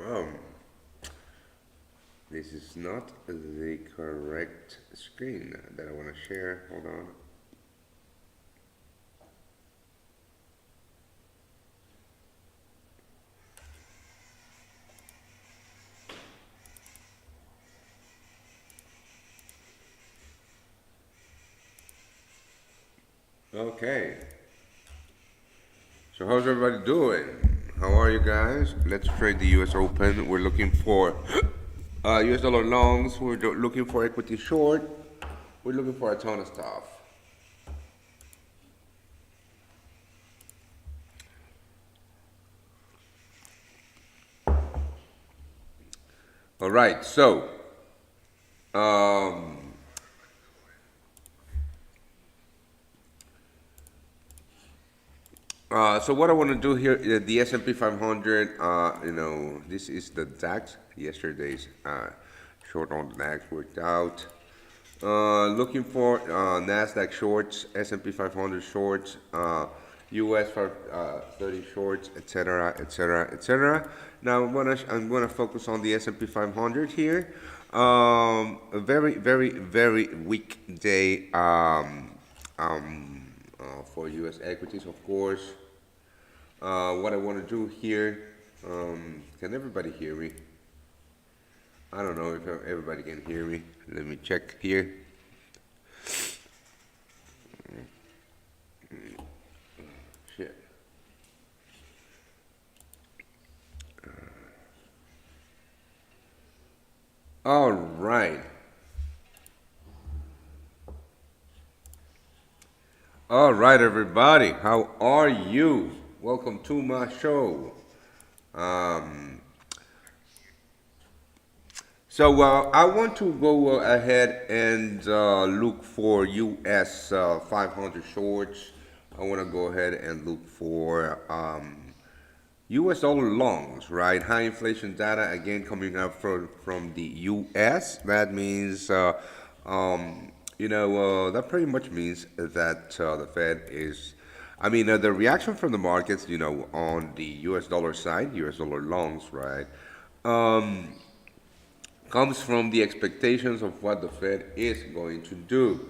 Um, this is not the correct screen that I want to share. Hold on. Okay. So how's everybody doing? How are you guys? Let's trade the U.S. Open. We're looking for U.S. dollar longs. We're looking for equity short. We're looking for a ton of stuff. All right. Um, so what I want to do here, the S&P 500. This is the DAX. Yesterday's short on the DAX worked out. Looking for Nasdaq shorts, S&P 500 shorts, US 30 shorts, etc., etc., etc. Now I'm gonna focus on the S&P 500 here. A very very very weak day for US equities, of course. What I want to do here, can everybody hear me? I don't know if everybody can hear me. Let me check here. Shit. All right. All right, everybody, how are you? Welcome to my show. Um, I want to go ahead and look for US 500 shorts. I want to go ahead and look for US dollar longs, right? High inflation data again coming up from the US. That means, that pretty much means that the Fed is, the reaction from the markets, on the US dollar side, US dollar longs, right, comes from the expectations of what the Fed is going to do.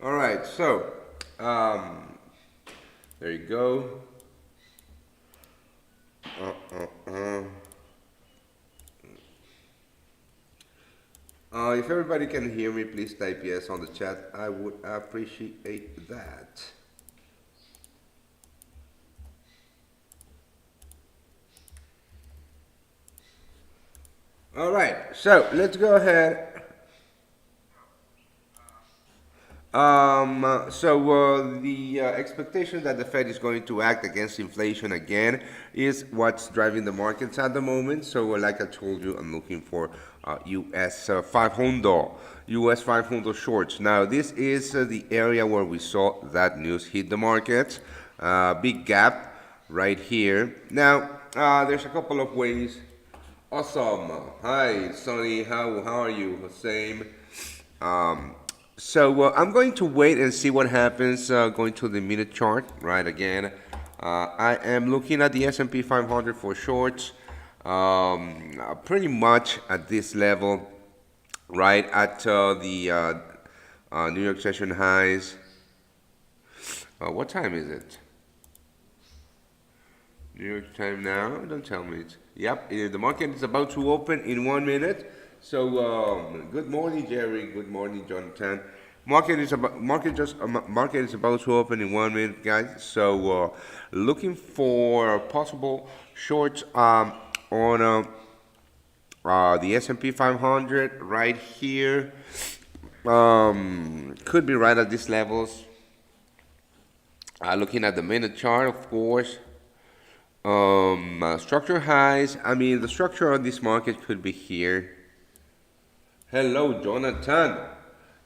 All right, um, there you go. Uh, uh, uh. If everybody can hear me, please type yes on the chat. I would appreciate that. All right, so let's go ahead. The expectation that the Fed is going to act against inflation again is what's driving the markets at the moment. Like I told you, I'm looking for US 500, US 500 shorts. Now, this is the area where we saw that news hit the market. Big gap right here. Now, there's a couple of ways. Awesome. Hi, Sonny. How are you? Same. Um, I'm going to wait and see what happens going to the minute chart, right, again. I am looking at the S&P 500 for shorts, pretty much at this level, right, at the New York session highs. What time is it? New York time now? Don't tell me. Yep, the market is about to open in 1 minute. Good morning, Jerry. Good morning, Jonathan. Market is about to open in 1 minute, guys. Looking for possible shorts on the S&P 500 right here. Could be right at these levels. Looking at the minute chart, of course. Structure highs. The structure of this market could be here. Hello, Jonathan.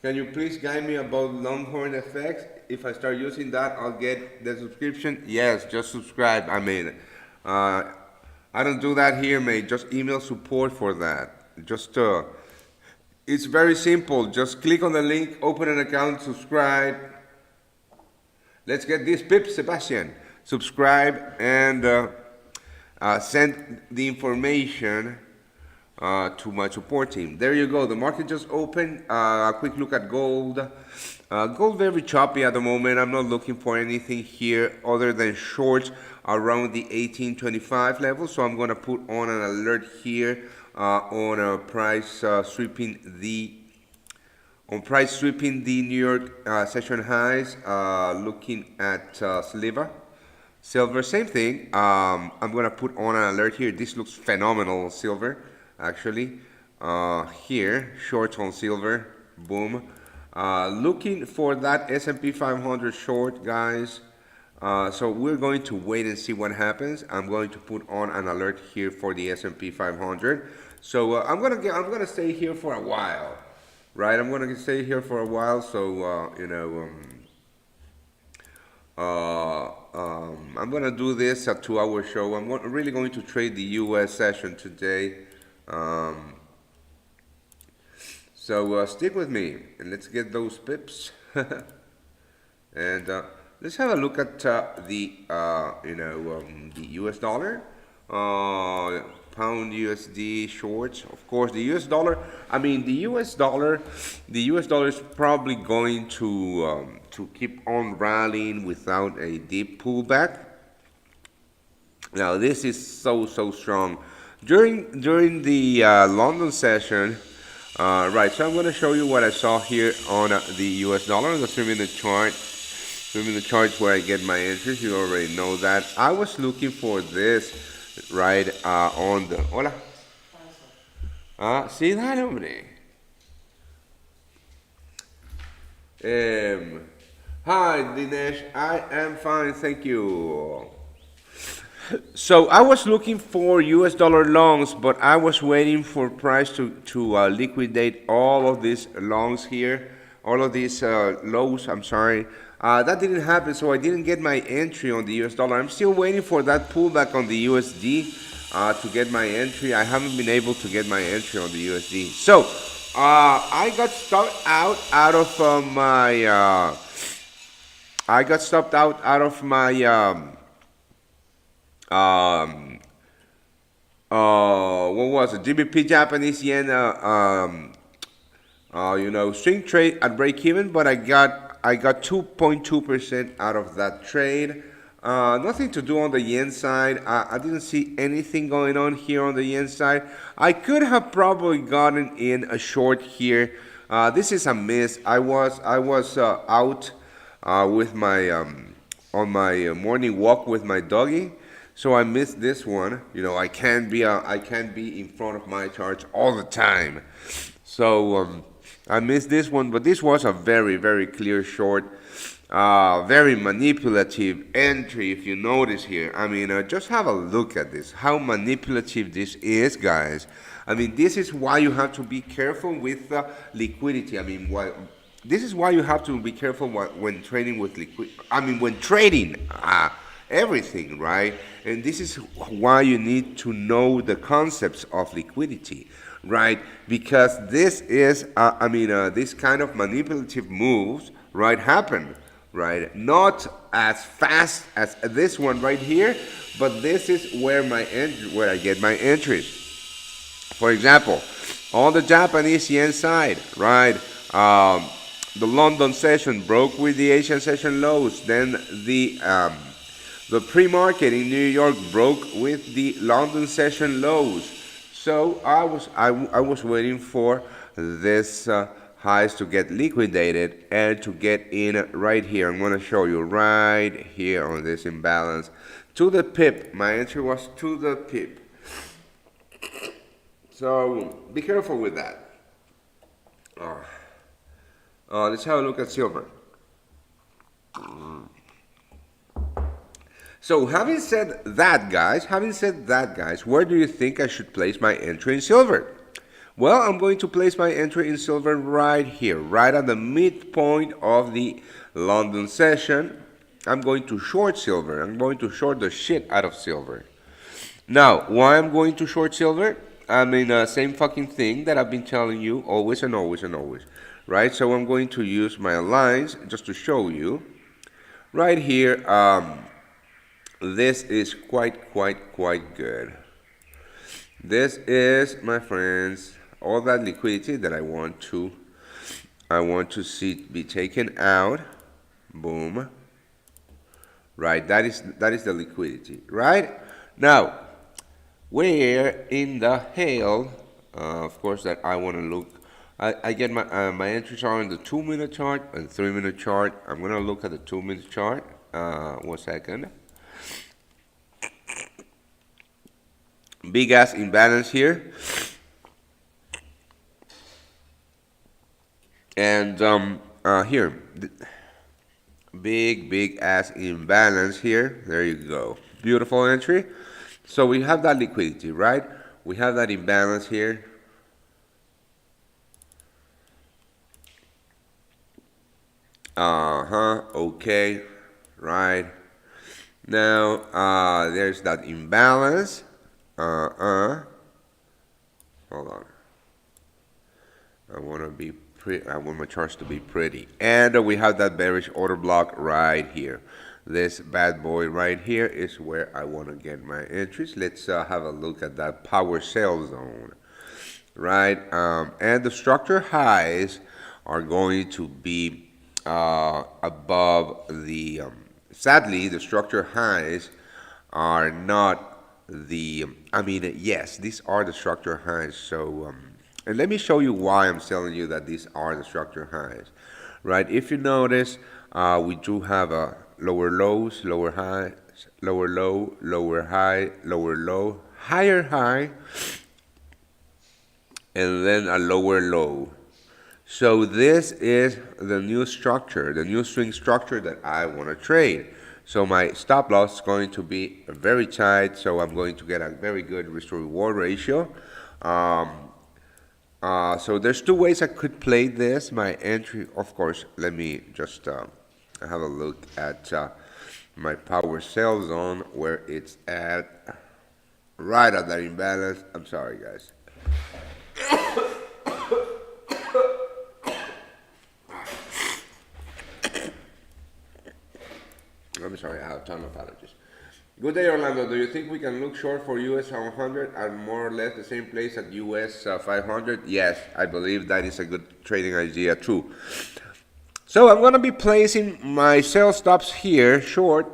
Can you please guide me about Longhorn FX? If I start using that, I'll get the subscription. Yes, just subscribe. I don't do that here, mate. Just email support for that. It's very simple. Just click on the link, open an account, subscribe. Let's get these pips, Sebastian. Subscribe and send the information to my support team. There you go. The market just opened. A quick look at gold. Gold very choppy at the moment. I'm not looking for anything here other than shorts around the 1825 level. So I'm going to put on an alert here on price sweeping the New York session highs. Looking at silver, same thing. I'm gonna put on an alert here. This looks phenomenal, silver, actually. Here, shorts on silver, boom. Looking for that S&P 500 short, guys. So we're going to wait and see what happens. I'm going to put on an alert here for the S&P 500. I'm gonna stay here for a while, right? I'm gonna stay here for a while. I'm gonna do this a 2-hour show. Really going to trade the U.S. session today. Stick with me and let's get those pips. And let's have a look at the U.S. dollar, pound USD shorts. Of course, the U.S. dollar. The U.S. dollar is probably going to keep on rallying without a deep pullback. Now, this is so strong. During the London session, Right, so I'm going to show you what I saw here on the US dollar, the 3 minute chart. 3 minute chart is where I get my entries. You already know that. I was looking for this right on the. Hola. Sí, dale, hombre. Um, Hi, Dinesh. I am fine, thank you. So I was looking for US dollar longs, but I was waiting for price to liquidate all of these longs here, all of these lows, I'm sorry. That didn't happen, so I didn't get my entry on the US dollar. I'm still waiting for that pullback on the USD to get my entry. I haven't been able to get my entry on the USD. So I got stuck out of my I got stopped out of my um, what was it? GBP Japanese yen, swing trade at break even, but I got 2.2% out of that trade. Nothing to do on the yen side. I didn't see anything going on here on the yen side. I could have probably gotten in a short here. This is a miss. I was out with my on my morning walk with my doggy. So I missed this one. I can't be in front of my charts all the time. So I missed this one, but this was a very, very clear short, very manipulative entry. If you notice here, I mean, just have a look at this. How manipulative this is, guys. I mean, this is why you have to be careful with liquidity. I mean, this is why you have to be careful when trading with liquid. I mean, when trading. Everything, right? And this is why you need to know the concepts of liquidity, right? Because this is, this kind of manipulative moves, right, happen, right? Not as fast as this one right here, but this is where where I get my entries. For example, on the Japanese yen side, right? The London session broke with the Asian session lows. Then the pre-market in New York broke with the London session lows. So I was waiting for this highs to get liquidated and to get in right here. I'm going to show you right here on this imbalance to the pip. My entry was to the pip. So be careful with that. Let's have a look at silver. So having said that, guys, where do you think I should place my entry in silver? Well, I'm going to place my entry in silver right here, right at the midpoint of the London session. I'm going to short silver. I'm going to short the shit out of silver. Now, why I'm going to short silver? I mean, same fucking thing that I've been telling you always and always and always, right? So I'm going to use my lines just to show you. Right here, this is quite good. This is, my friends, all that liquidity that I want to see be taken out. Boom. Right, that is the liquidity. Right now, where in the hell, of course, that I want to look. I get my entries are on the 2 minute chart and 3 minute chart. I'm gonna look at the 2 minute chart. 1 second. Big ass imbalance here, and here, big ass imbalance here. There you go, beautiful entry. So we have that liquidity, right? We have that imbalance here. Okay, right. Now there's that imbalance. Hold on. I want my charts to be pretty. And we have that bearish order block right here. This bad boy right here is where I want to get my entries. Let's have a look at that power sell zone. Right? And the structure highs are going to be above the... sadly, the structure highs are not yes, these are the structure highs. So And let me show you why I'm telling you that these are the structure highs, right? If you notice, we do have a lower lows, lower highs, lower low, lower high, lower low, higher high, and then a lower low. So this is the new structure, the new swing structure that I want to trade. So my stop loss is going to be very tight, so I'm going to get a very good risk to reward ratio. So there's two ways I could play this. My entry, of course, let me just have a look at my power sell zone where it's at, right at that imbalance. I'm sorry, guys. I'm sorry, I have a ton of allergies. Good day, Orlando. Do you think we can look short for US 100 at more or less the same place at US 500? Yes, I believe that is a good trading idea too. So I'm going to be placing my sell stops here, short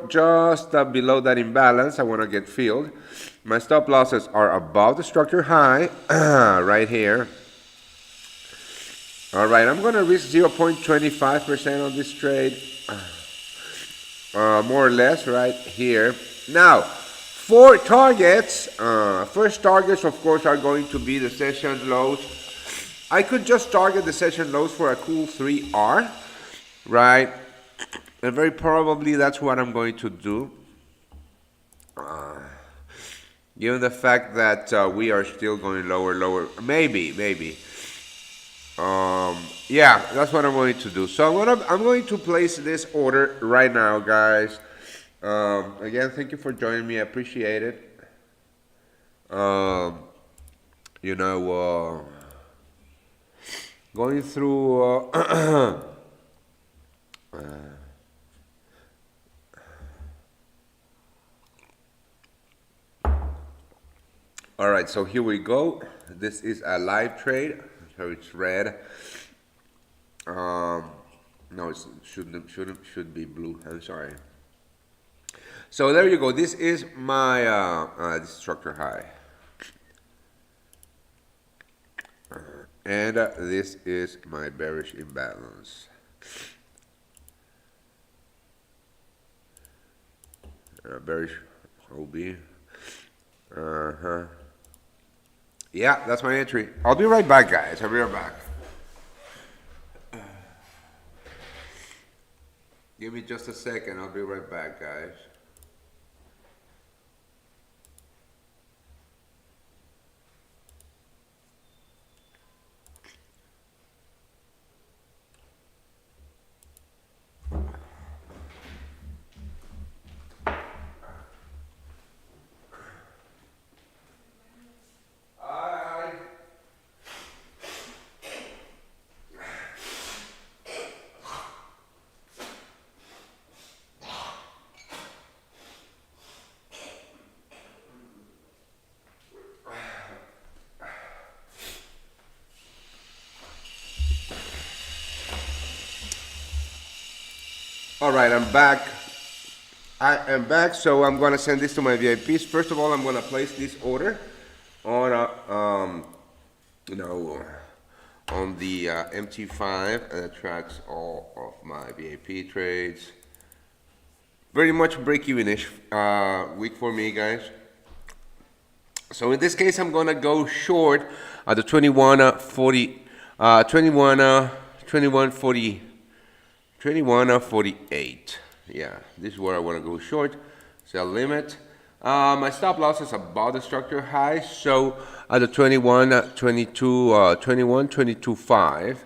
just below that imbalance. I want to get filled. My stop losses are above the structure high, right here. All right, I'm going to risk 0.25% on this trade. More or less right here. Now, for targets, first targets of course are going to be the session lows. I could just target the session lows for a cool 3R, right? And very probably that's what I'm going to do. Given the fact that we are still going lower, maybe. Yeah, that's what I'm going to do. So I'm going to place this order right now, guys. Again, thank you for joining me. I appreciate it. You know, going through. All right, so here we go. This is a live trade, so it's red. No, it should be blue. I'm sorry. So there you go. This is my this structure high, and this is my bearish imbalance. Bearish OB. Yeah, that's my entry. I'll be right back, guys. I'll be right back. Give me just a second. I'll be right back, guys. All right, I'm back. I am back, so I'm gonna send this to my VIPs. First of all, I'm gonna place this order on you know, on the MT5, and it tracks all of my VIP trades. Very much break-even-ish week for me, guys. So in this case, I'm gonna go short at the 2140, 2148. Yeah, this is where I want to go short. Sell limit. My stop loss is about the structure high, so at the 22.5.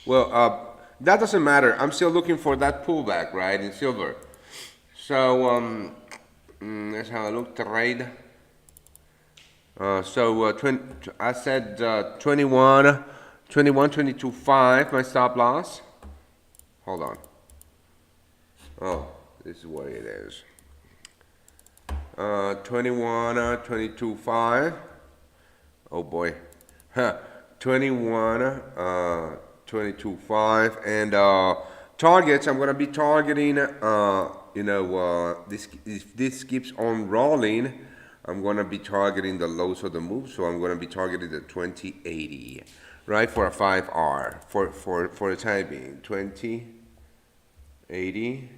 Well, that doesn't matter. I'm still looking for that pullback, right, in silver. So let's have a look. Trade. I said 22.5, my stop loss. Hold on. Oh, this is what it is. 22.5. Oh boy. 22.5, and targets, I'm gonna be targeting, this if this keeps on rolling, I'm gonna be targeting the lows of the move. So I'm gonna be targeting the 2080, right, for a 5R for the time being. 2080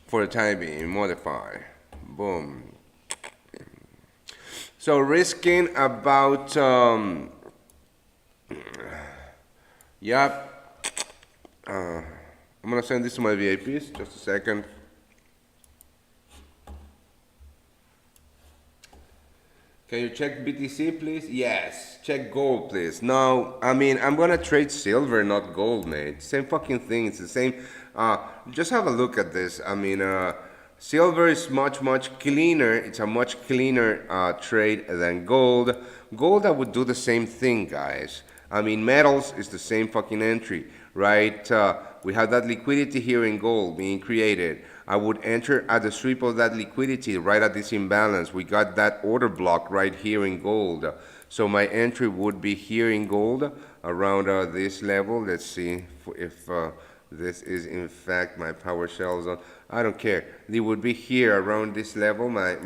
for the time being. Modify, boom. So risking about yep. I'm gonna send this to my VIPs. Just a second. Can you check BTC, please? Yes. Check gold, please. No, I mean, I'm gonna trade silver, not gold, mate. Same fucking thing. It's the same. Just have a look at this. I mean, silver is much cleaner. It's a much cleaner trade than gold. Gold, I would do the same thing, guys. I mean, metals is the same fucking entry, right? We have that liquidity here in gold being created. I would enter at the sweep of that liquidity right at this imbalance. We got that order block right here in gold. So my entry would be here in gold around this level. Let's see if this is in fact my power shells. I don't care. It would be here around this level, my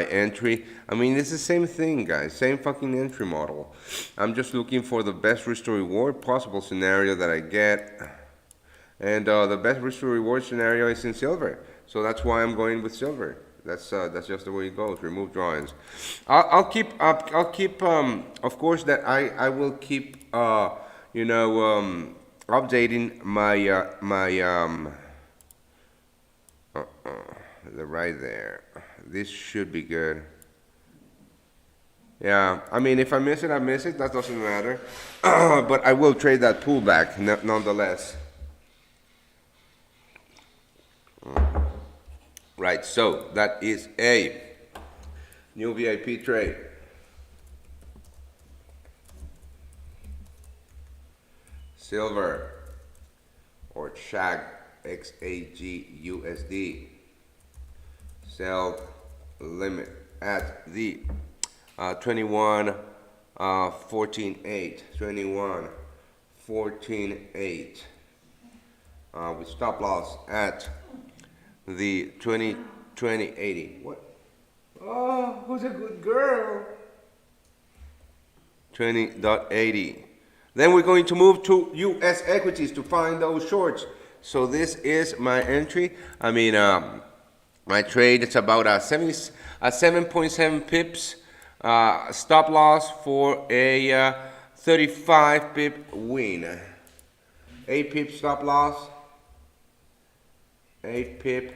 entry. I mean, it's the same thing, guys. Same fucking entry model. I'm just looking for the best risk to reward possible scenario that I get. And the best risk to reward scenario is in silver. So that's why I'm going with silver. That's just the way it goes. Remove drawings. I'll keep of course that I will keep updating the right there. This should be good. Yeah, I mean, if I miss it, I miss it. That doesn't matter. But I will trade that pullback nonetheless. Right, so that is a new VIP trade. Silver or SHAG XAG USD. Sell limit at the 21.14.8. 21.14.8. With stop loss at the 20.80. What? Oh, who's a good girl? 20.80. Then we're going to move to US equities to find those shorts. So this is my entry. I mean, my trade, it's about a 7.7 pips stop loss for a 35 pip win. 8 pip stop loss. 8 pip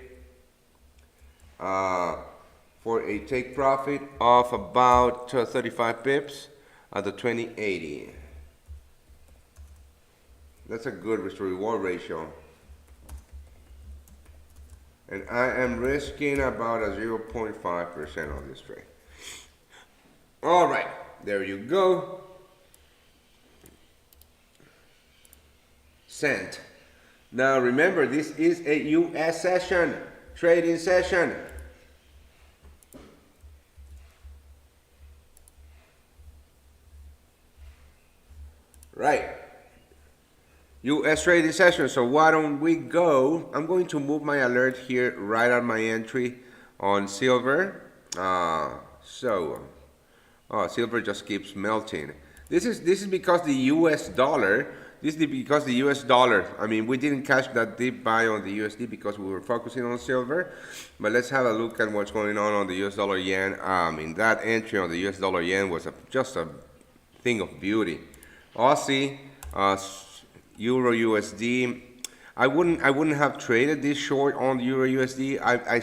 for a take profit of about 35 pips at the 20.80. That's a good risk to reward ratio. And I am risking about a 0.5% on this trade. All right, there you go. Sent. Now remember, this is a US session, trading session. Right. US trading session. So why don't we go? I'm going to move my alert here right on my entry on silver. Silver just keeps melting. This is because the US dollar. This is because the US dollar, I mean, we didn't catch that deep buy on the USD because we were focusing on silver. But let's have a look at what's going on the US dollar yen. I mean, that entry on the US dollar yen was just a thing of beauty. Aussie, Euro USD. I wouldn't have traded this short on the Euro USD. I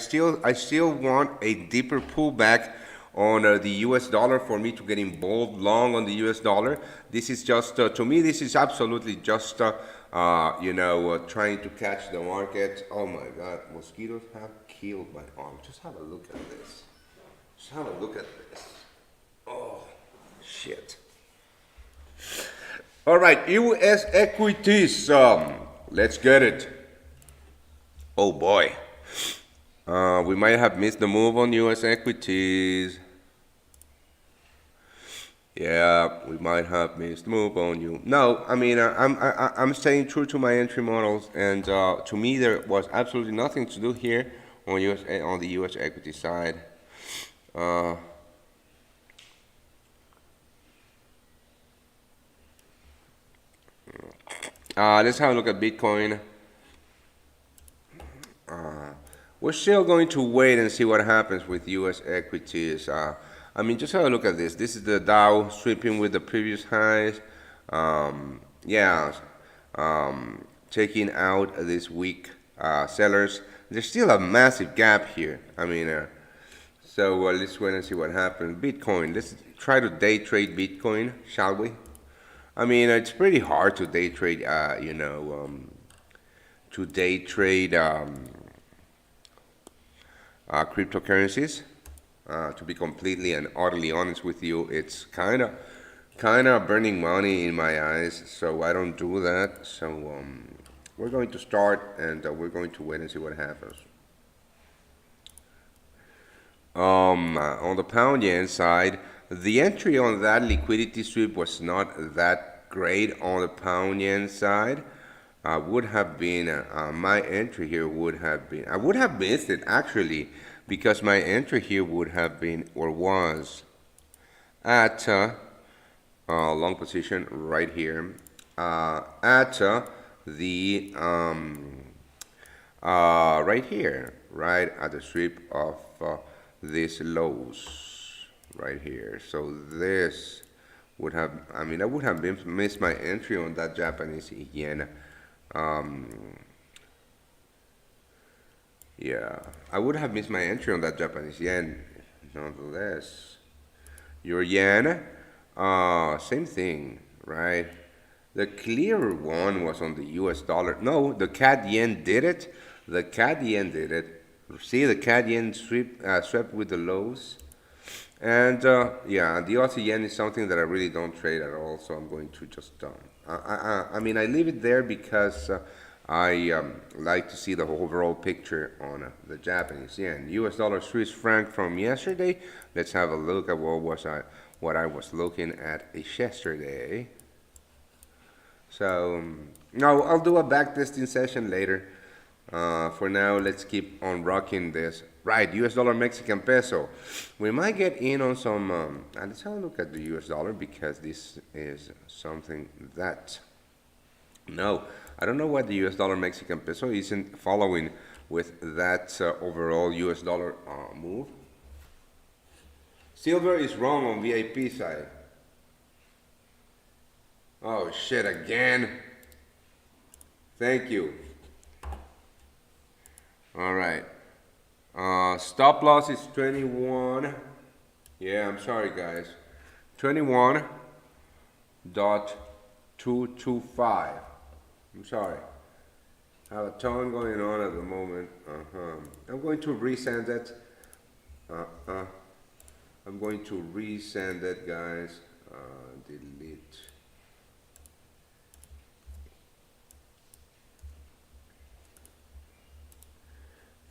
still want a deeper pullback on the US dollar for me to get involved long on the US dollar. This is just, to me, this is absolutely just, trying to catch the market. Oh my God, mosquitoes have killed my arm. Just have a look at this. Just have a look at this. Oh, shit. All right, US equities. Let's get it. Oh boy. We might have missed the move on US equities. Yeah, we might have missed move on you. No, I mean I'm staying true to my entry models, and to me there was absolutely nothing to do here on on the U.S. equity side. Uh, let's have a look at Bitcoin. We're still going to wait and see what happens with U.S. equities. I mean, just have a look at this. This is the Dow sweeping with the previous highs. Yeah, taking out this weak sellers. There's still a massive gap here. I mean, so let's wait and see what happens. Bitcoin. Let's try to day trade Bitcoin, shall we? I mean, it's pretty hard to day trade. To day trade. Cryptocurrencies. To be completely and utterly honest with you, it's kind of burning money in my eyes, so I don't do that. So we're going to start, and we're going to wait and see what happens. On the pound yen side, the entry on that liquidity sweep was not that great on the pound yen side. Would have been my entry here would have been I would have missed it actually because my entry here would have been or was at long position right here at the right here, right at the sweep of these lows right here. So this would have, I mean, I would have missed my entry on that Japanese yen. Um, yeah, I would have missed my entry on that Japanese yen. Nonetheless, your yen, same thing, right? The clearer one was on the US dollar. No, the CAD yen did it. The CAD yen did it. See, the CAD yen swept with the lows. And yeah, the Aussie yen is something that I really don't trade at all, so I'm going to just, I mean, I leave it there because I like to see the overall picture on the Japanese yen. US dollar Swiss franc from yesterday. Let's have a look at what I was looking at yesterday. So, no, I'll do a backtesting session later. For now, let's keep on rocking this. Right, US dollar Mexican peso. We might get in on some. Let's have a look at the US dollar because this is something that. No, I don't know why the US dollar Mexican peso isn't following with that overall US dollar move. Silver is wrong on VIP side. Oh shit, again. Thank you. All right. Stop loss is 21. Yeah, I'm sorry, guys. 21.225. I'm sorry. I have a ton going on at the moment. I'm going to resend it. Uh-uh. I'm going to resend it, guys. Delete.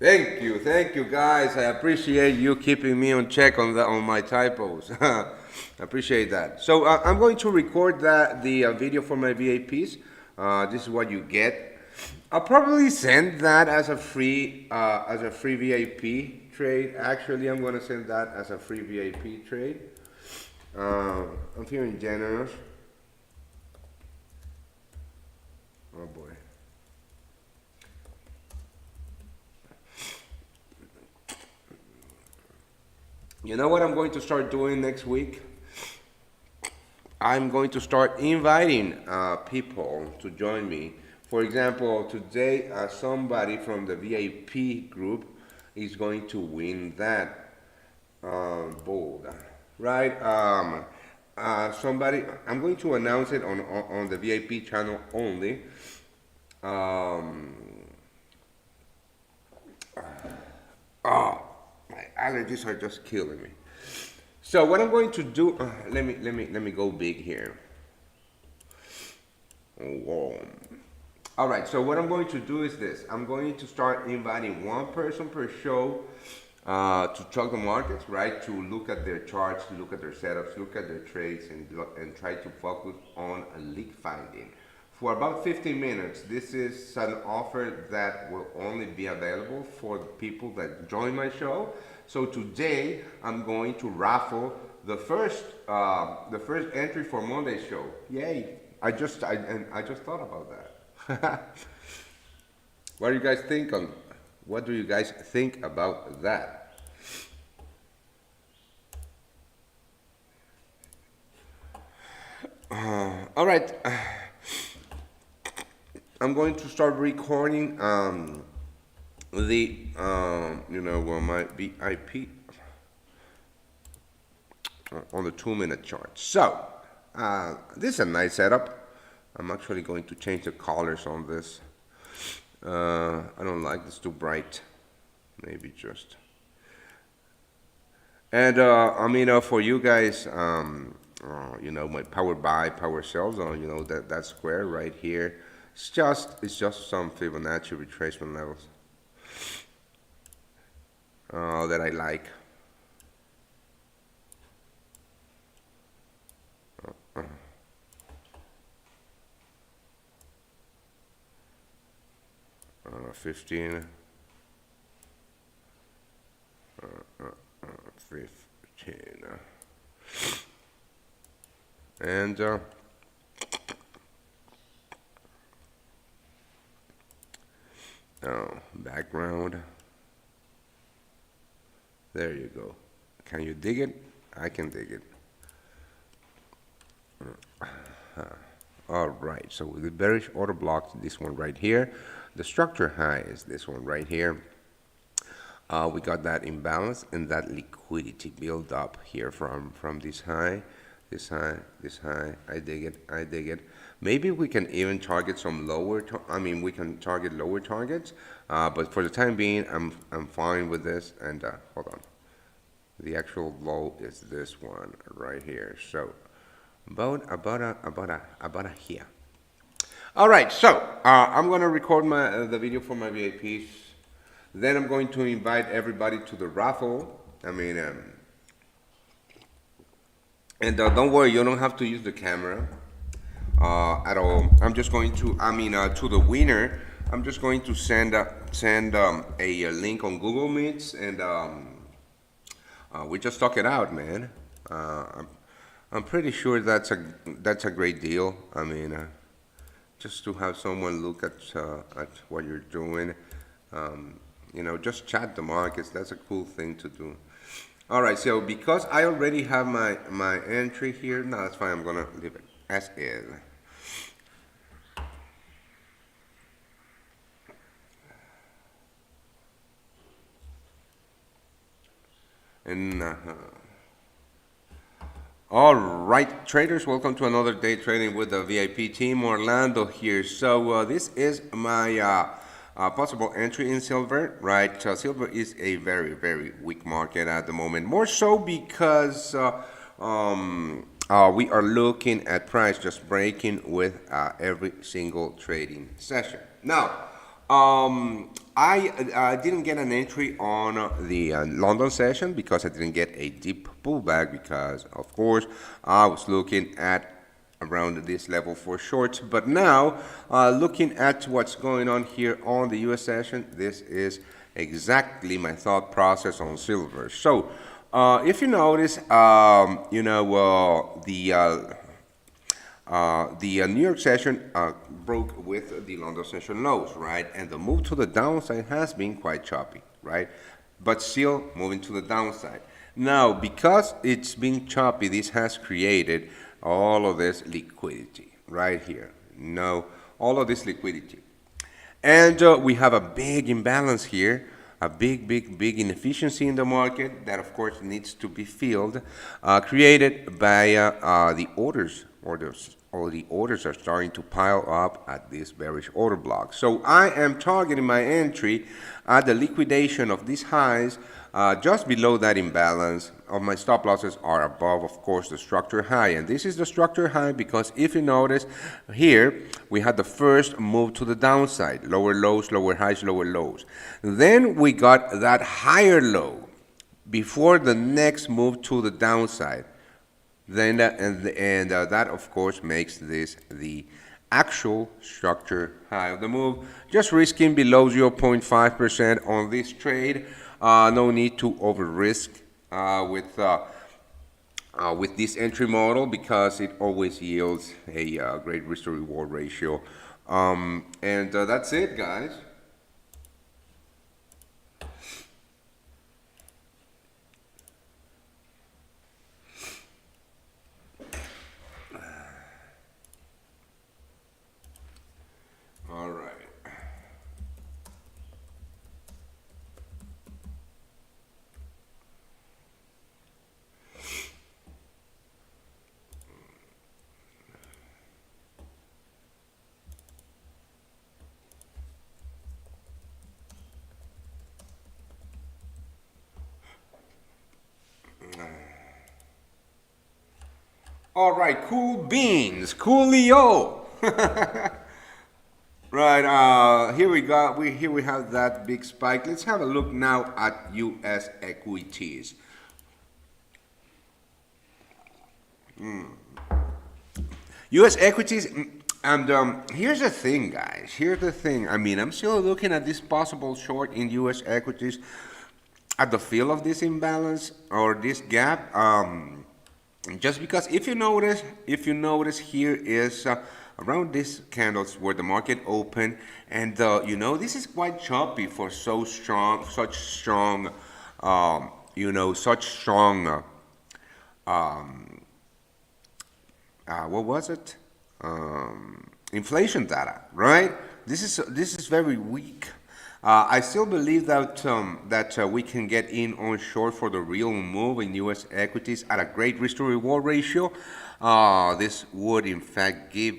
Thank you, guys. I appreciate you keeping me on check on my typos. I appreciate that. So I'm going to record the video for my VAPs. This is what you get. I'll probably send that as a free VIP trade. Actually, I'm going to send that as a free VIP trade. I'm feeling generous. Oh boy. You know what I'm going to start doing next week? I'm going to start inviting people to join me. For example, today somebody from the VIP group is going to win that bold, right? Somebody, I'm going to announce it on the VIP channel only. Um, oh, my allergies are just killing me. So what I'm going to do, let me go big here. Whoa. All right. So what I'm going to do is this. I'm going to start inviting one person per show. to track the markets, right? To look at their charts, look at their setups, look at their trades, and try to focus on a leak finding. For about 15 minutes, this is an offer that will only be available for people that join my show. So today, I'm going to raffle the first entry for Monday's show. Yay! I just thought about that. What do you guys think on? What do you guys think about that? All right, I'm going to start recording my VIP on the 2 minute chart. So this is a nice setup. I'm actually going to change the colors on this. I don't like this too bright. Maybe just. And for you guys, my power buy, power sells, that square right here. It's just some Fibonacci retracement levels that I like. 15, 15, and background. There you go. Can you dig it? I can dig it. All right, so the bearish order block, this one right here. The structure high is this one right here. We got that imbalance and that liquidity build up here from this high, this high, this high. I dig it, I dig it. Maybe we can even target some lower, we can target lower targets, but for the time being, I'm fine with this. And hold on, the actual low is this one right here. So about a here. All right, so I'm gonna record the video for my VIPs. Then I'm going to invite everybody to the raffle. And don't worry, you don't have to use the camera at all. I'm just going to, to the winner, I'm just going to send a link on Google Meets, and we just talk it out, man. I'm pretty sure that's a great deal. Just to have someone look at what you're doing. Just chat the markets. That's a cool thing to do. All right, so because I already have my entry here, no, that's fine. I'm gonna leave it as is. And all right, traders, welcome to another day trading with the VIP team. Orlando here. So this is my possible entry in silver, right? Silver is a very, very weak market at the moment. More so because we are looking at price just breaking with every single trading session. Now, I didn't get an entry on the London session because I didn't get a deep pullback because, of course, I was looking at around this level for shorts. But now, looking at what's going on here on the US session, this is exactly my thought process on silver. So, if you notice, the New York session broke with the London session lows, right? And the move to the downside has been quite choppy, right? But still moving to the downside. Now, because it's been choppy, this has created all of this liquidity right here. All of this liquidity. And we have a big imbalance here, a big inefficiency in the market that, of course, needs to be filled, created by the orders. All the orders are starting to pile up at this bearish order block. So I am targeting my entry at the liquidation of these highs just below that imbalance. Of my stop losses are above, of course, the structure high. And this is the structure high because if you notice here, we had the first move to the downside, lower lows, lower highs, lower lows. Then we got that higher low, before the next move to the downside. Then that of course makes this the actual structure high of the move. Just risking below 0.5% on this trade. No need to over risk with this entry model because it always yields a great risk to reward ratio. And that's it, guys. All right. All right, cool beans, coolio. Right, here we go. Here we have that big spike. Let's have a look now at U.S. equities. U.S. equities, and here's the thing, guys. Here's the thing. I mean, I'm still looking at this possible short in U.S. equities at the feel of this imbalance or this gap. Just because if you notice here is around these candles where the market opened, and this is quite choppy for such strong, such strong. What was it? Inflation data, right? This is very weak. I still believe that we can get in on short for the real move in U.S. equities at a great risk to reward ratio. This would in fact give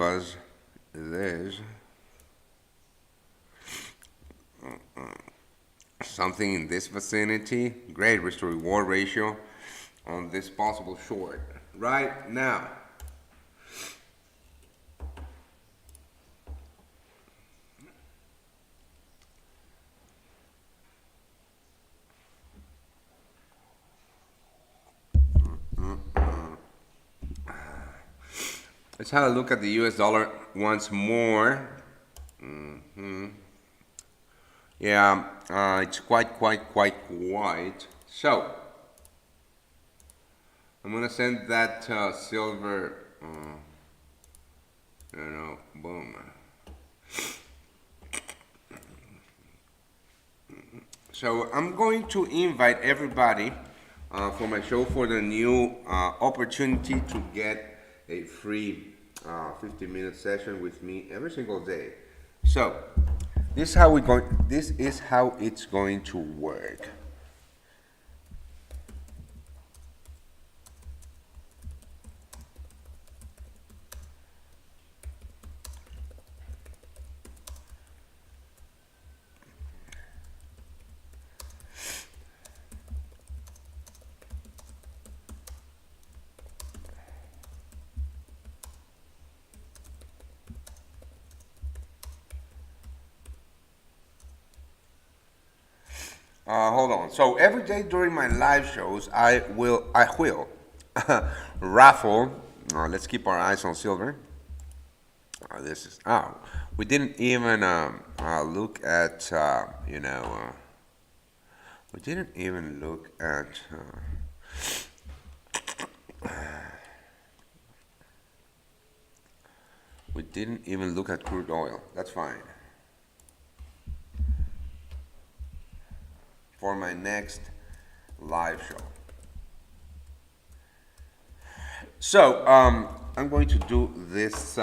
us this something in this vicinity. Great risk to reward ratio on this possible short right now. Let's have a look at the US dollar once more. Yeah, it's quite white. So, I'm gonna send that silver, boom. So, I'm going to invite everybody for my show for the new opportunity to get a free 15-minute session with me every single day. So this is how it's going to work. Hold on. So every day during my live shows, I will raffle. Let's keep our eyes on silver. We didn't even look at we didn't even look at we didn't even look at crude oil. That's fine. For my next live show. So I'm going to do this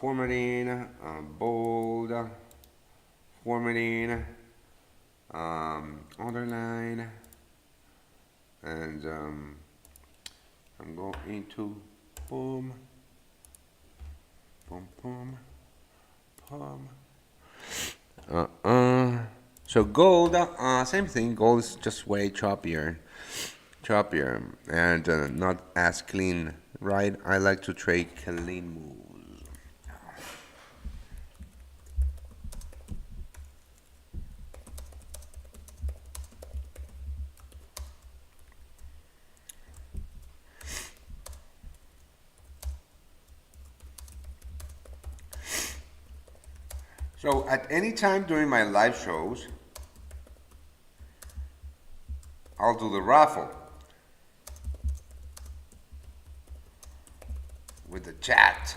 formatting, bold, formatting, underline, and I'm going to boom, boom, boom, boom. So gold, same thing. Gold is just way choppier, and not as clean, right? I like to trade clean moves. So at any time during my live shows, I'll do the raffle with the chat.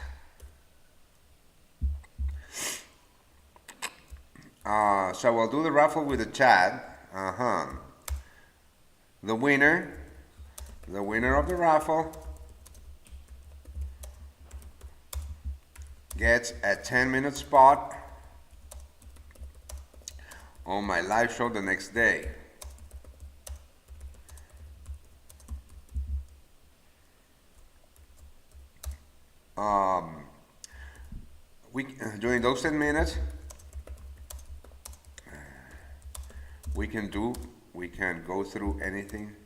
So I'll do the raffle with the chat. The winner of the raffle gets a 10-minute spot on my live show the next day. During those 10 minutes, we can go through anything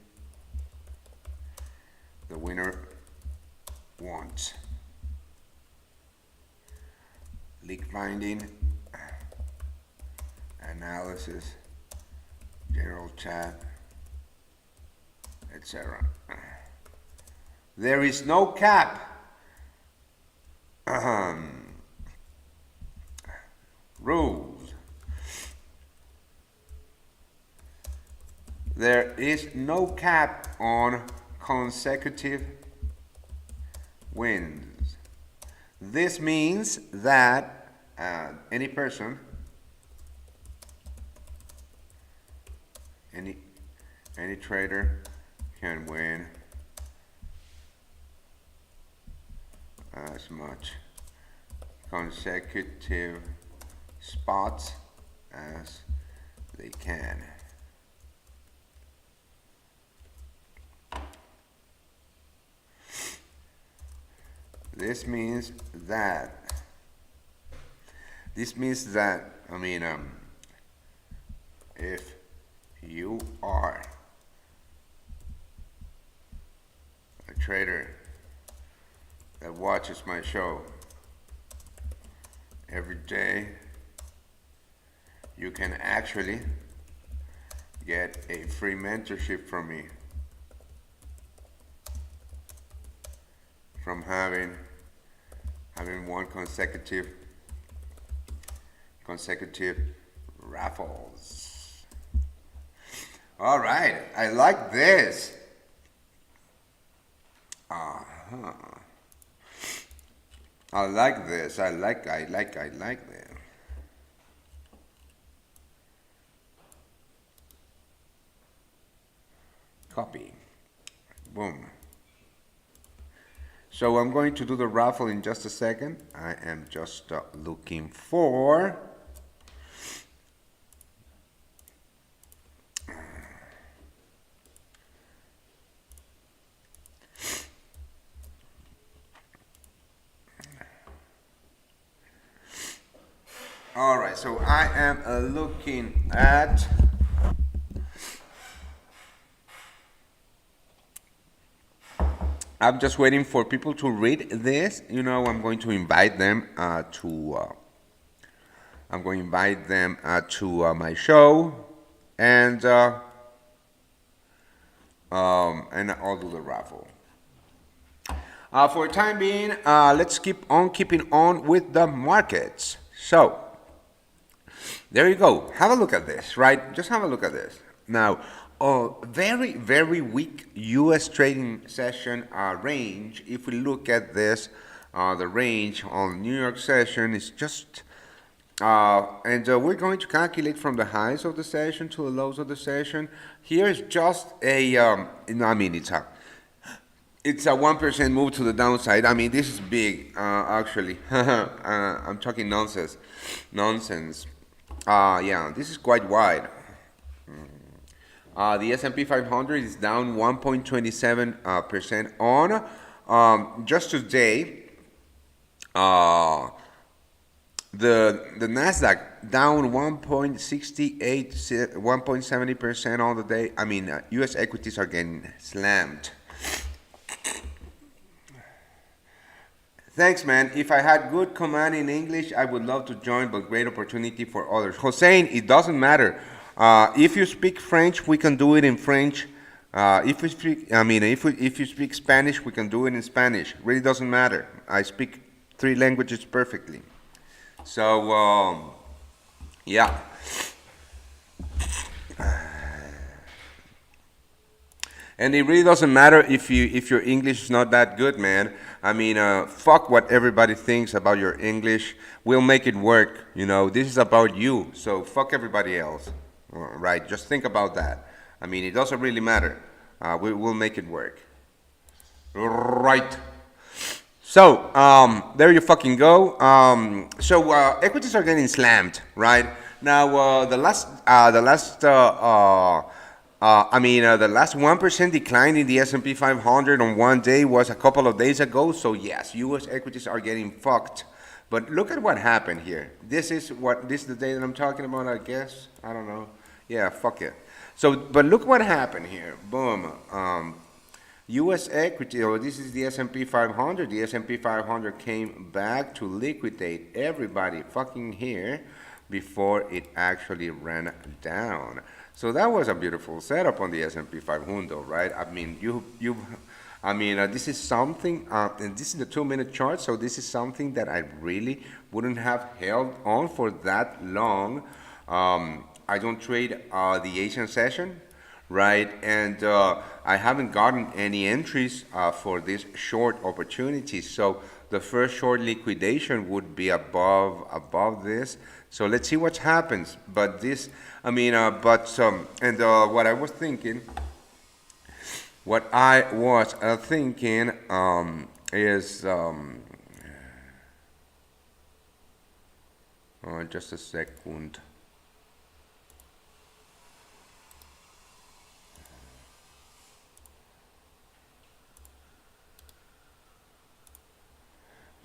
the winner wants. Leak finding, analysis, general chat, etc. There is no cap. Rules. There is no cap on consecutive wins. This means that any person, any trader can win as much consecutive spots as they can. This means that if you are a trader that watches my show every day, you can actually get a free mentorship from me from having won consecutive raffles. All right, I like this. I like this. I like this. Copy. Boom. So I'm going to do the raffle in just a second. I am just looking for all right, so I am looking at I'm just waiting for people to read this. You know, I'm going to invite them to my show, and I'll do the raffle. For the time being, let's keep on keeping on with the markets. So there you go. Have a look at this, right? Just have a look at this. Now, very, very weak U.S. trading session range. If we look at this, the range on New York session is just, we're going to calculate from the highs of the session to the lows of the session. Here's just a, it's a 1% move to the downside. I mean, this is big, actually. I'm talking nonsense. Yeah, this is quite wide. The S&P 500 is down 1.27% on. Just today, the Nasdaq down 1.70% on the day. I mean, U.S. equities are getting slammed. Thanks, man. If I had good command in English, I would love to join, but great opportunity for others. Hossein, it doesn't matter. If you speak French, we can do it in French. If you speak Spanish, we can do it in Spanish. Really doesn't matter. I speak 3 languages perfectly. So Yeah. And it really doesn't matter if your English is not that good, man. I mean, fuck what everybody thinks about your English. We'll make it work. You know, this is about you. So fuck everybody else, right? Just think about that. I mean, it doesn't really matter. We will make it work, right? So there you fucking go. Equities are getting slammed, right? Now the last 1% decline in the S&P 500 on one day was a couple of days ago. So yes, U.S. equities are getting fucked. But look at what happened here. This is the day that I'm talking about. I guess I don't know. Yeah, fuck it. So, but look what happened here. Boom. U.S. equity, or this is the S&P 500. The S&P 500 came back to liquidate everybody fucking here before it actually ran down. So that was a beautiful setup on the S&P 500, right? I mean, this is something, and this is the 2-minute chart. So this is something that I really wouldn't have held on for that long. I don't trade the Asian session, right? And I haven't gotten any entries for this short opportunity. So the first short liquidation would be above this. So let's see what happens. But this, what I was thinking, is just a second.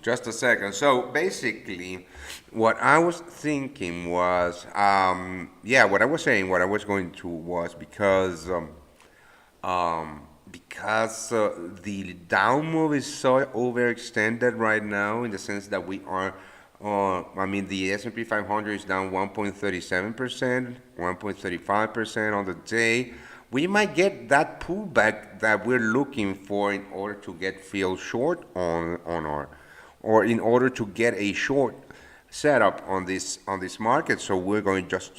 Just a second. So basically, what I was thinking was, what I was saying, what I was going to was the down move is so overextended right now in the sense that we are, the S&P 500 is down 1.37%, 1.35% on the day. We might get that pullback that we're looking for in order to get filled short or in order to get a short setup on this market. So we're just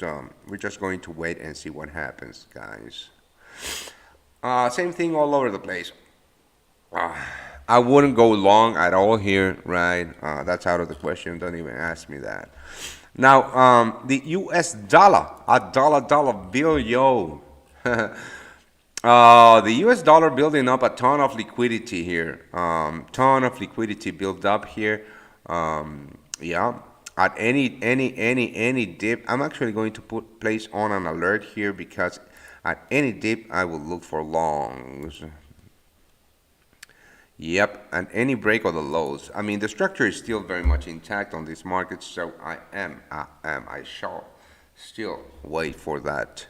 going to wait and see what happens, guys. Same thing all over the place. I wouldn't go long at all here, right? That's out of the question. Don't even ask me that. Now, the U.S. dollar, a dollar bill, yo. The U.S. dollar building up a ton of liquidity here. Ton of liquidity built up here. Yeah. At any dip, I'm actually going to place on an alert here because at any dip I will look for longs. Yep, and any break of the lows. I mean, the structure is still very much intact on this market, so I shall still wait for that.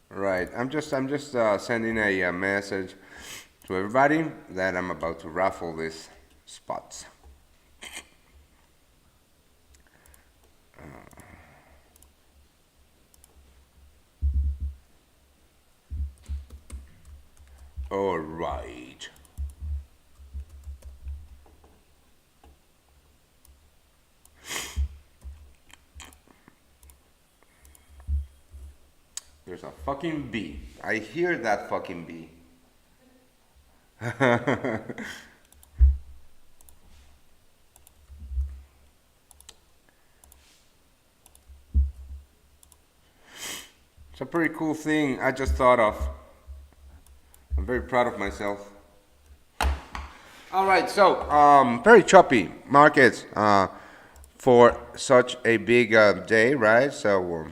Right. I'm just sending a message to everybody that I'm about to raffle these spots. All right. There's a fucking bee. I hear that fucking bee. It's a pretty cool thing I just thought of. I'm very proud of myself. All right, so very choppy markets for such a big day, right? So,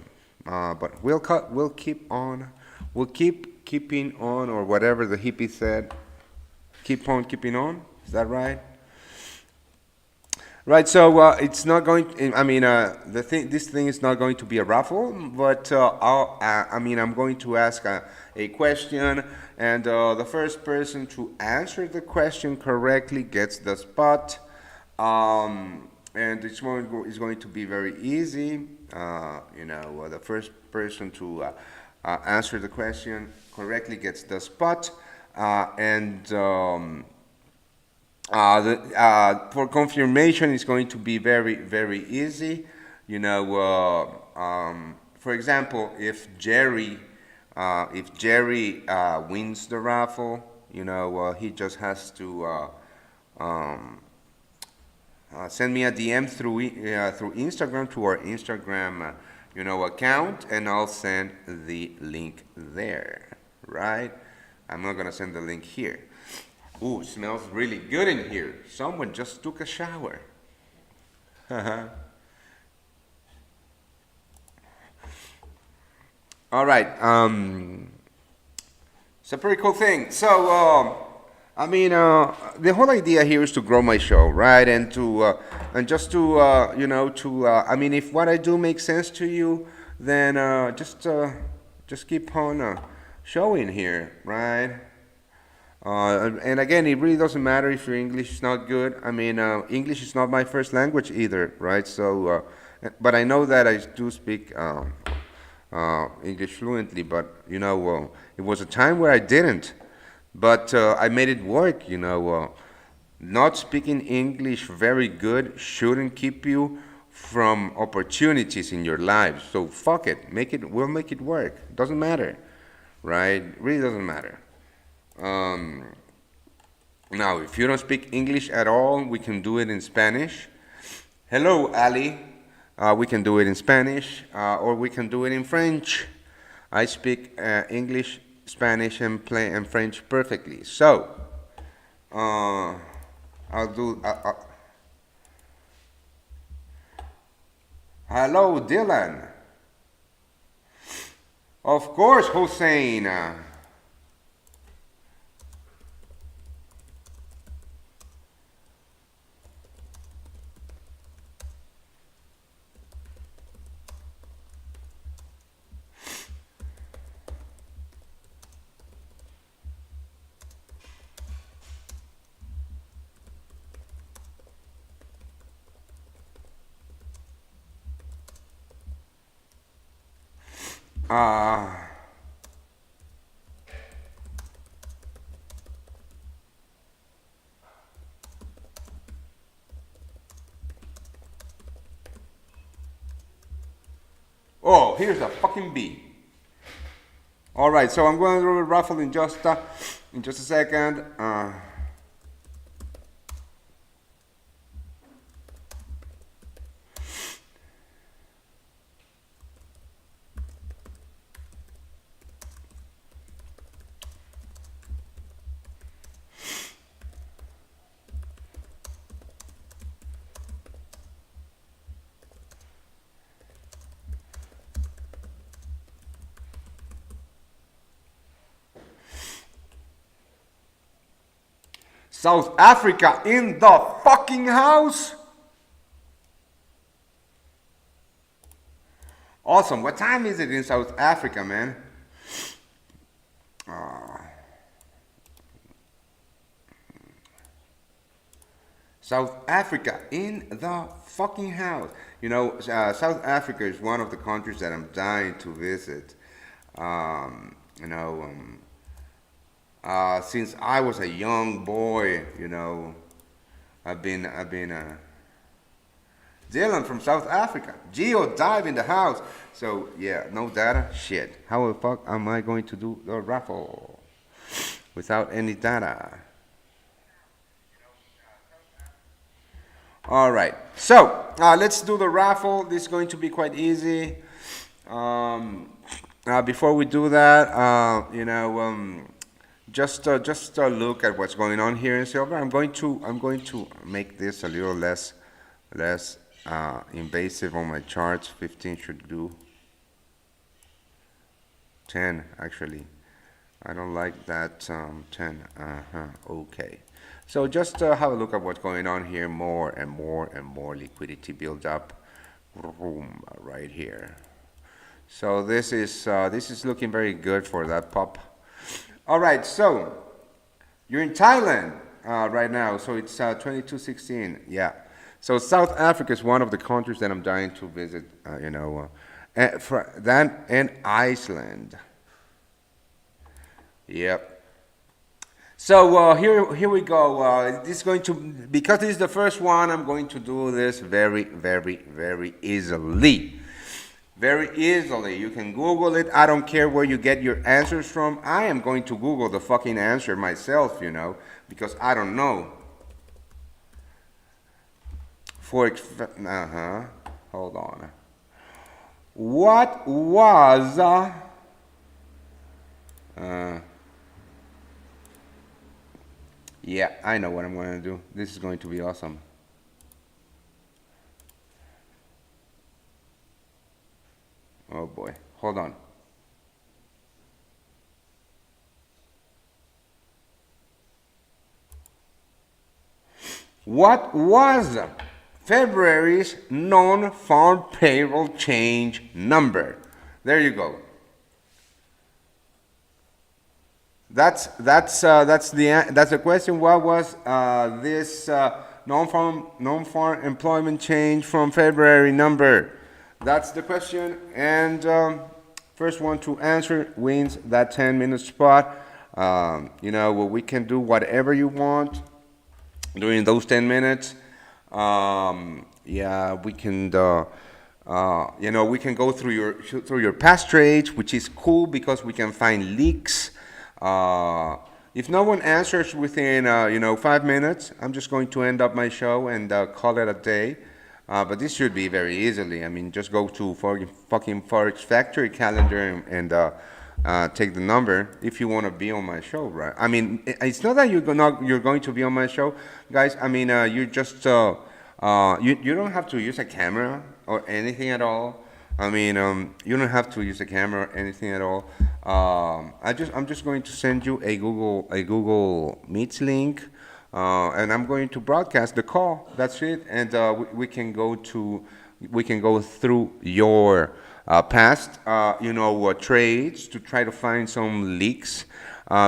but we'll keep on, we'll keep keeping on, or whatever the hippie said. Keep on keeping on. Is that right? Right. So it's not going. I mean, this thing is not going to be a raffle, but I mean, I'm going to ask a question, and the first person to answer the question correctly gets the spot. And it's going to be very easy. The first person to answer the question correctly gets the spot, and. For confirmation, it's going to be very, very easy. For example, if Jerry wins the raffle, he just has to send me a DM through Instagram to our Instagram, account, and I'll send the link there. Right? I'm not gonna send the link here. Ooh, smells really good in here. Someone just took a shower. All right. It's a pretty cool thing. So, I mean, the whole idea here is to grow my show, right? And just to, I mean, if what I do makes sense to you, then just keep on showing here, right? And again, it really doesn't matter if your English is not good. I mean, English is not my first language either, right? So, but I know that I do speak English fluently. But it was a time where I didn't. But I made it work. Not speaking English very good shouldn't keep you from opportunities in your life. So fuck it, we'll make it work. Doesn't matter, right? Really doesn't matter. Um, Now, if you don't speak English at all, we can do it in Spanish. Hello, Ali. We can do it in Spanish, or we can do it in French. I speak English, Spanish, and French perfectly. So, uh, I'll do. Hello, Dylan. Of course, Hussein. Uh, oh, here's a fucking bee. All right, so I'm going to do a raffle in just a second. South Africa in the fucking house. Awesome. What time is it in South Africa, man? Uh, South Africa in the fucking house. South Africa is one of the countries that I'm dying to visit. Um, you know, um, since I was a young boy, I've been Dylan from South Africa. Geo dive in the house. So yeah, no data. Shit. How the fuck am I going to do the raffle without any data? All right. So let's do the raffle. This is going to be quite easy. Um, Before we do that, just look at what's going on here in silver. I'm going to make this a little less invasive on my charts. 15 should do. 10 actually. I don't like that 10. Okay. So just have a look at what's going on here. More and more and more liquidity build up. Boom, right here. So this is looking very good for that pop. All right. So you're in Thailand right now. So it's 2216. Yeah. So South Africa is one of the countries that I'm dying to visit. And Iceland. Yep. So here we go. This is going to, because this is the first one, I'm going to do this very easily. Very easily. You can Google it. I don't care where you get your answers from. I am going to Google the fucking answer myself, because I don't know. Hold on. What was yeah, I know what I'm going to do. This is going to be awesome. Oh boy. Hold on. What was February's non-farm payroll change number? There you go. That's the question. What was this non-farm employment change from February number? That's the question. And first one to answer wins that 10-minute spot. We can do whatever you want during those 10 minutes. Yeah, we can. We can go through your past trades, which is cool because we can find leaks. If no one answers within 5 minutes, I'm just going to end up my show and call it a day. But this should be very easily. I mean, just go to fucking Forex Factory calendar and take the number if you want to be on my show, right? I mean, it's not that you're going to be on my show, guys. I mean, you just you don't have to use a camera or anything at all. I mean, you don't have to use a camera or anything at all. I'm just going to send you a Google Meets link, and I'm going to broadcast the call. That's it, and we can go through your past, trades to try to find some leaks,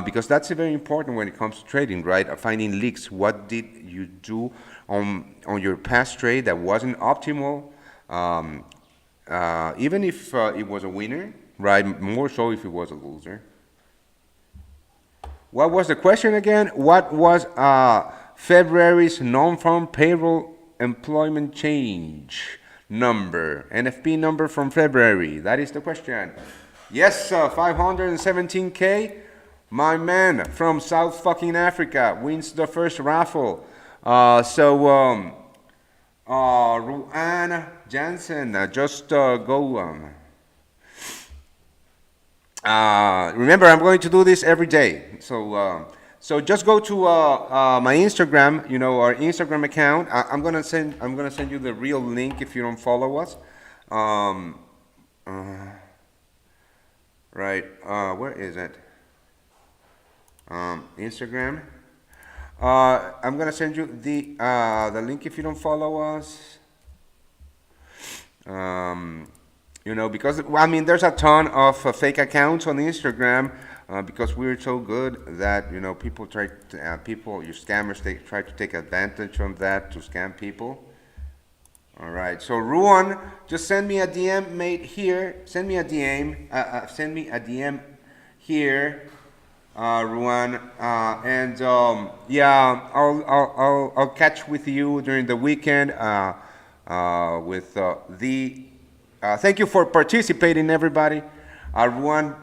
because that's very important when it comes to trading, right? Finding leaks. What did you do on your past trade that wasn't optimal? Even if it was a winner, right? More so if it was a loser. What was the question again? What was February's non-farm payroll employment change number? NFP number from February. That is the question. Yes, 517K. My man from South fucking Africa wins the first raffle. Ruan Jansen, just go. Remember, I'm going to do this every day. So just go to my Instagram, our Instagram account. I'm gonna send you the real link if you don't follow us. Right. Where is it? Instagram. I'm gonna send you the link if you don't follow us. Because there's a ton of fake accounts on Instagram because we're so good that your scammers try to take advantage of that to scam people. All right, so Ruan, just send me a DM, mate. Here, send me a DM. Send me a DM here. Ruan, and I'll catch with you during the weekend with thank you for participating, everybody. Ruan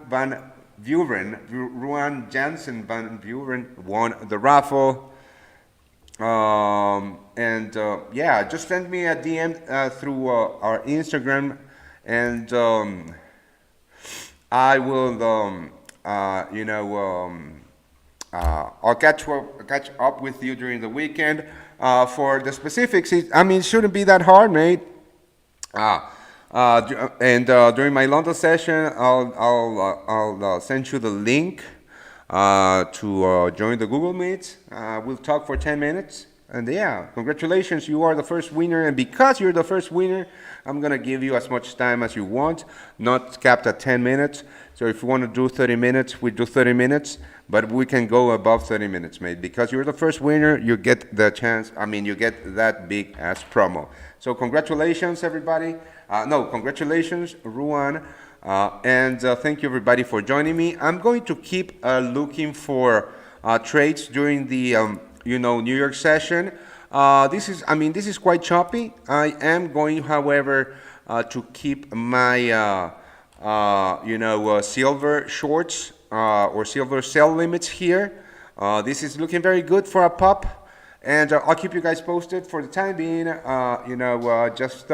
Jansen van Buren won the raffle. And yeah, just send me a DM through our Instagram, and I will, I'll catch up with you during the weekend. For the specifics, it shouldn't be that hard, mate. And during my London session, I'll send you the link to join the Google Meet. We'll talk for 10 minutes. And yeah, congratulations, you are the first winner. And because you're the first winner, I'm going to give you as much time as you want, not capped at 10 minutes. So if you want to do 30 minutes, we do 30 minutes. But we can go above 30 minutes, mate. Because you're the first winner, you get the chance. You get that big ass promo. So congratulations, everybody. No, congratulations, Ruan. And thank you, everybody, for joining me. I'm going to keep looking for trades during the New York session. This is quite choppy. I am going, however, to keep my silver shorts or silver sell limits here. This is looking very good for a pop, and I'll keep you guys posted. For the time being, just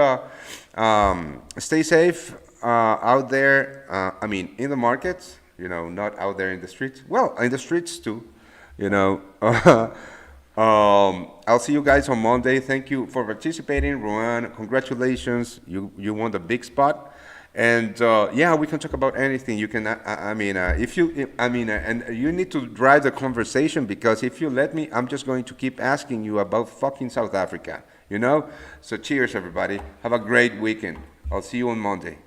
stay safe out there. In the markets, not out there in the streets. Well, in the streets too, I'll see you guys on Monday. Thank you for participating, Ruan. Congratulations, you won the big spot. And yeah, we can talk about anything. You can, and you need to drive the conversation, because if you let me, I'm just going to keep asking you about fucking South Africa. So cheers, everybody. Have a great weekend. I'll see you on Monday.